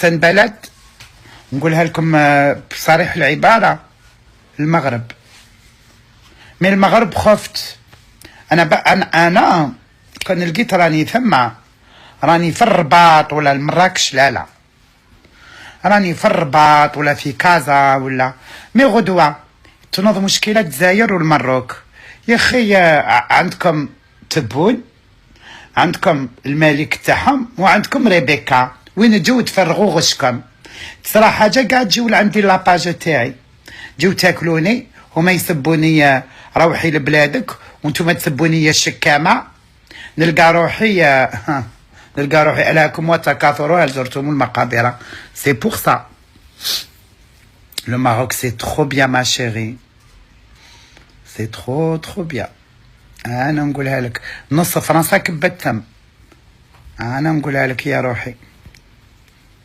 احسن بلد نقولها لكم بصريح العباره، المغرب. من المغرب خفت انا كان لقيت راني ثم، راني في الرباط ولا المراكش، لا راني في الرباط ولا في كازا ولا مي غدوه تنوض مشكله الجزائر والمروك. يا اخي عندكم تبون، عندكم الملك تاعهم، وعندكم ريبيكا، وين تجيو تفرغوا غشكم؟ تصرا حاجه قاعد تجيو لعندي لاباج تاعي، جيو تاكلوني هما يسبوني روحي لبلادك وانتم تسبوني الشكامه. نلقى روحي نلقى روحي ألهاكم وتكاثروا هل زرتم المقابر. سي بور سا لو ماروك سي ترو بيان ما شيري، سي ترو بيان. انا نقولها لك، نص فرنسا كبت ثم، انا نقولها لك يا روحي.